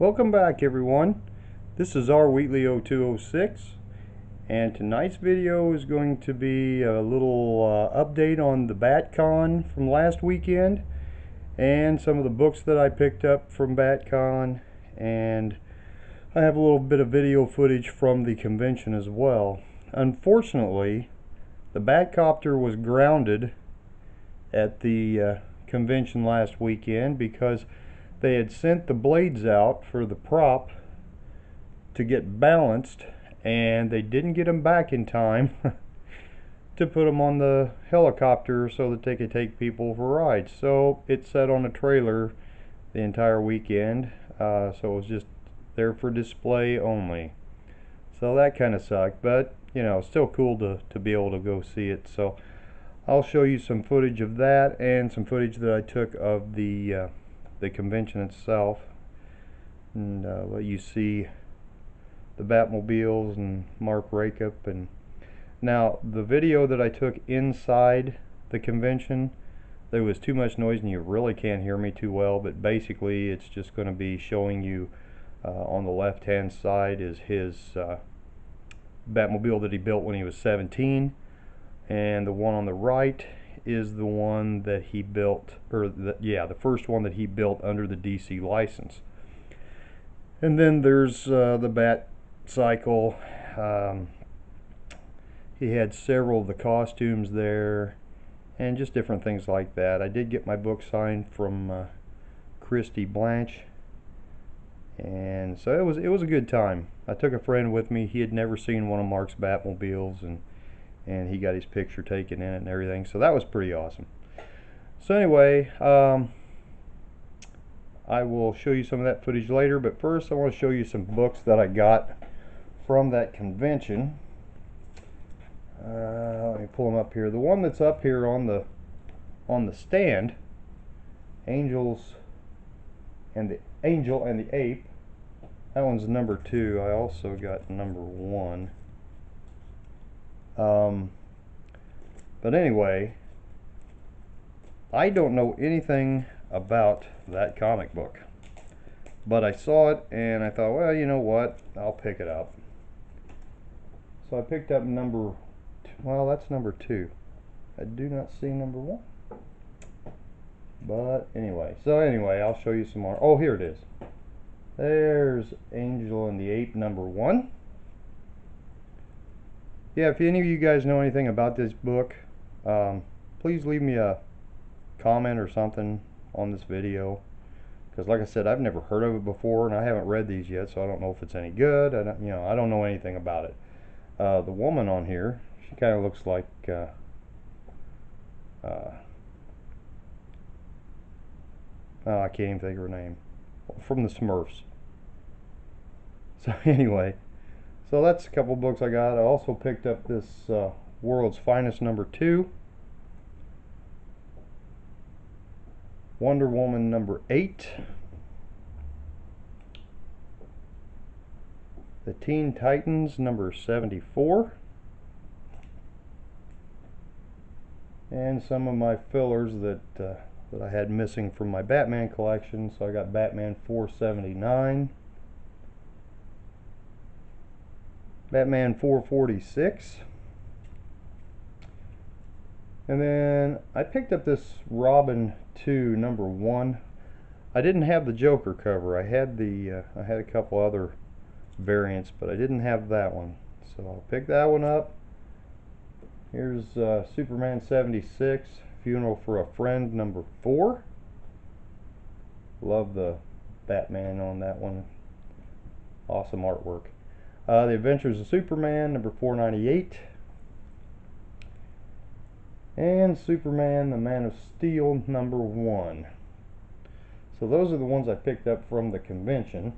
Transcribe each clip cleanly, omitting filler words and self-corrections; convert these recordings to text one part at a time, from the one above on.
Welcome back, everyone. This is R Wheatley 0206, and tonight's video is going to be a little update on the BatCon from last weekend and some of the books that I picked up from BatCon, and I have a little bit of video footage from the convention as well. Unfortunately, the Batcopter was grounded at the convention last weekend because they had sent the blades out for the prop to get balanced, and they didn't get them back in time to put them on the helicopter so that they could take people for rides. So it sat on a trailer the entire weekend, so it was just there for display only. So that kind of sucked, but you know, still cool to be able to go see it. So I'll show you some footage of that and some footage that I took of the convention itself, and let you see the Batmobiles and Mark Rakup. And now the video that I took inside the convention, there was too much noise and you really can't hear me too well, but basically it's just going to be showing you on the left hand side is his Batmobile that he built when he was 17, and the one on the right is the one that he built, or the first one that he built under the DC license. And then there's the Bat Cycle. He had several of the costumes there and just different things like that. I did get my book signed from Christy Blanche, and so it was a good time. I took a friend with me. He had never seen one of Mark's Batmobiles, and he got his picture taken in it and everything, so that was pretty awesome. So anyway, I will show you some of that footage later, but first I want to show you some books that I got from that convention. Let me pull them up here. The one that's up here on the stand, Angel and the Ape, that one's number 2. I also got number 1. But anyway, I don't know anything about that comic book, but I saw it and I thought, well, you know what, I'll pick it up. So I picked up that's number 2. I do not see number 1, but anyway, I'll show you some more. Oh, here it is. There's Angel and the Ape number 1. Yeah, if any of you guys know anything about this book, please leave me a comment or something on this video, because like I said, I've never heard of it before and I haven't read these yet, so I don't know if it's any good. I don't know anything about it. The woman on here, she kind of looks like I can't even think of her name, from the Smurfs. So anyway, so that's a couple books I got. I also picked up this World's Finest number 2, Wonder Woman number 8, the Teen Titans number 74, and some of my fillers that I had missing from my Batman collection. So I got Batman 479, Batman 446, and then I picked up this Robin 2 number 1. I didn't have the Joker cover. I had a couple other variants, but I didn't have that one, so I'll pick that one up. Here's Superman 76, Funeral for a Friend number 4. Love the Batman on that one. Awesome artwork. The Adventures of Superman number 498, and Superman the Man of Steel number 1. So those are the ones I picked up from the convention.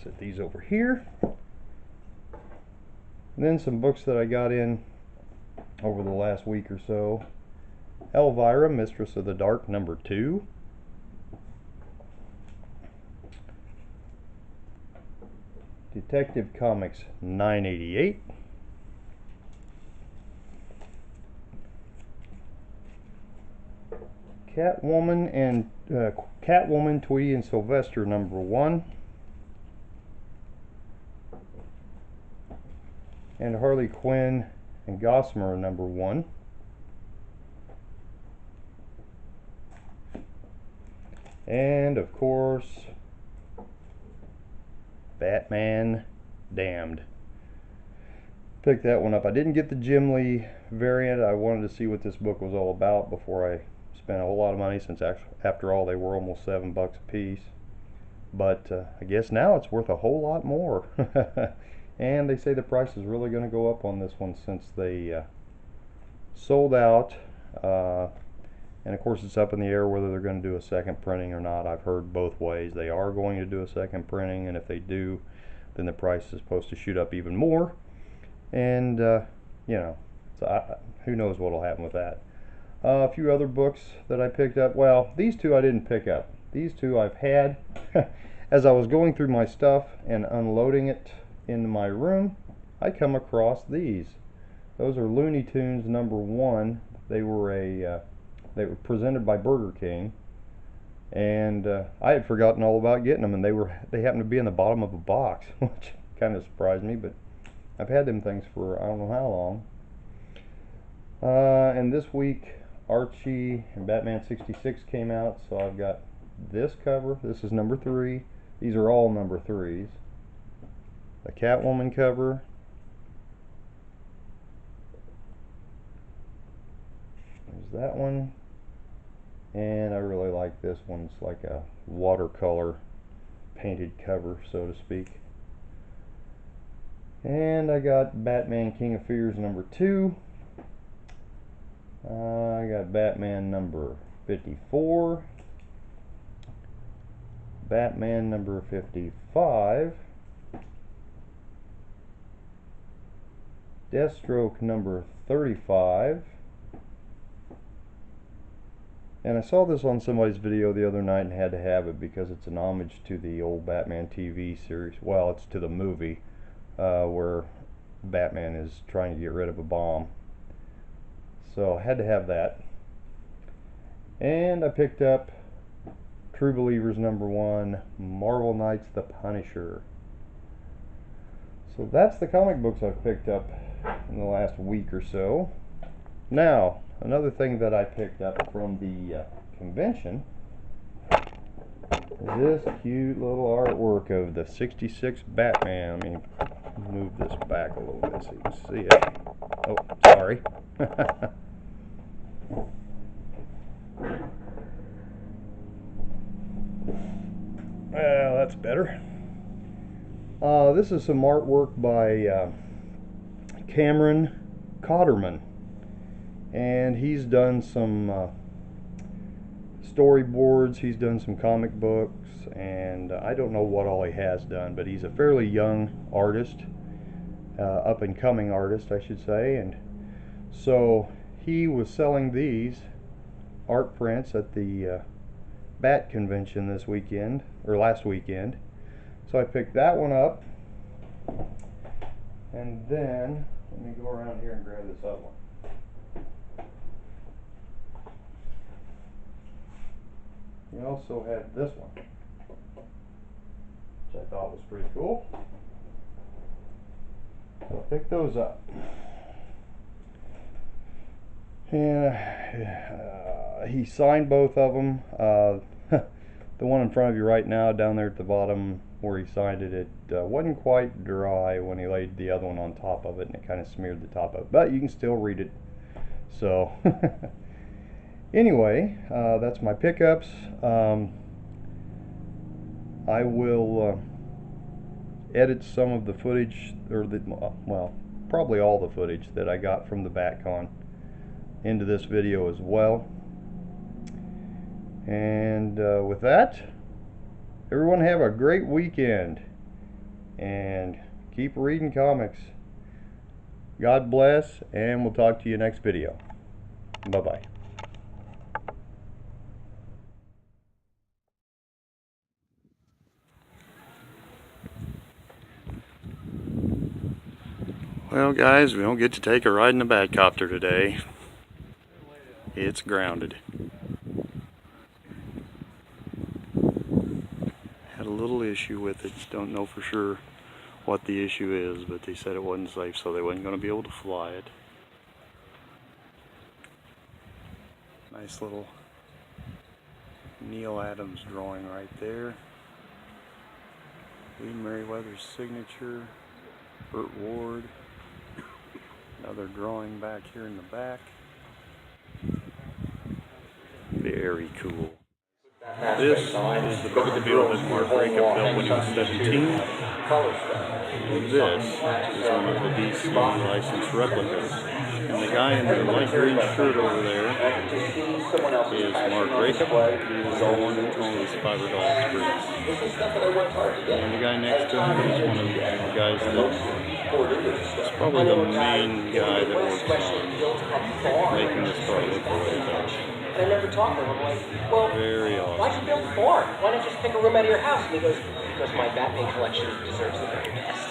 Set these over here. And then some books that I got in over the last week or so. Elvira, Mistress of the Dark number 2. Detective Comics 988. Catwoman, Tweety and Sylvester #1, and Harley Quinn and Gossamer #1. And of course, Batman Damned. Picked that one up. I didn't get the Jim Lee variant. I wanted to see what this book was all about before I spent a whole lot of money, since after all they were almost $7 a piece. But I guess now it's worth a whole lot more. And they say the price is really going to go up on this one since they sold out. And of course it's up in the air whether they're going to do a second printing or not. I've heard both ways. They are going to do a second printing, and if they do, then the price is supposed to shoot up even more. And you know, so who knows what will happen with that. A few other books that I picked up. Well, these two I didn't pick up. These two I've had. As I was going through my stuff and unloading it into my room, I come across these. Those are Looney Tunes #1. They were presented by Burger King, and I had forgotten all about getting them, and they happened to be in the bottom of a box, which kind of surprised me. But I've had them things for I don't know how long. And this week Archie and Batman 66 came out, so I've got this cover. This is #3. These are all #3s. The Catwoman cover. There's that one. And I really like this one. It's like a watercolor painted cover, so to speak. And I got Batman King of Fears #2. I got Batman #54. Batman #55. Deathstroke #35. And I saw this on somebody's video the other night and had to have it because it's an homage to the old Batman TV series. Well, it's to the movie where Batman is trying to get rid of a bomb. So I had to have that. And I picked up True Believers #1, Marvel Knights The Punisher. So that's the comic books I've picked up in the last week or so. Now, another thing that I picked up from the convention is this cute little artwork of the '66 Batman. Let me move this back a little bit so you can see it. Oh, sorry. Well, that's better. This is some artwork by Cameron Cotterman, and he's done some storyboards, he's done some comic books, and I don't know what all he has done, but he's a fairly young artist, up and coming artist I should say. And so he was selling these art prints at the Bat convention this weekend, or last weekend. So I picked that one up, and then let me go around here and grab this other one. We also had this one, which I thought was pretty cool. So I picked those up. And he signed both of them. The one in front of you right now, down there at the bottom where he signed it, it wasn't quite dry when he laid the other one on top of it, and it kind of smeared the top of it, but you can still read it. So anyway, that's my pickups. I will edit some of the footage, or well, probably all the footage that I got from the BatCon into this video as well. And with that, everyone have a great weekend and keep reading comics. God bless, and we'll talk to you next video. Bye-bye. Well guys, we don't get to take a ride in the Batcopter today. It's grounded. little issue with it. Don't know for sure what the issue is, but they said it wasn't safe, so they wasn't going to be able to fly it. Nice little Neil Adams drawing right there. Lee Merriweather's signature. Burt Ward. Another drawing back here in the back. Very cool. This is the Bookmobile that Mark Rackham built when he was 17. This is one of the DC licensed replicas. And the guy in the light green shirt over there is Mark Rackham. He is the one who owns Fiberdoll Springs. And the guy next to him is one of the guys that's probably the main guy that works on making this car look the way it does. And I never talked to him. I'm like, well, very awesome. Why'd you build a barn? Why not just pick a room out of your house? And he goes, because my Batman collection deserves the very best.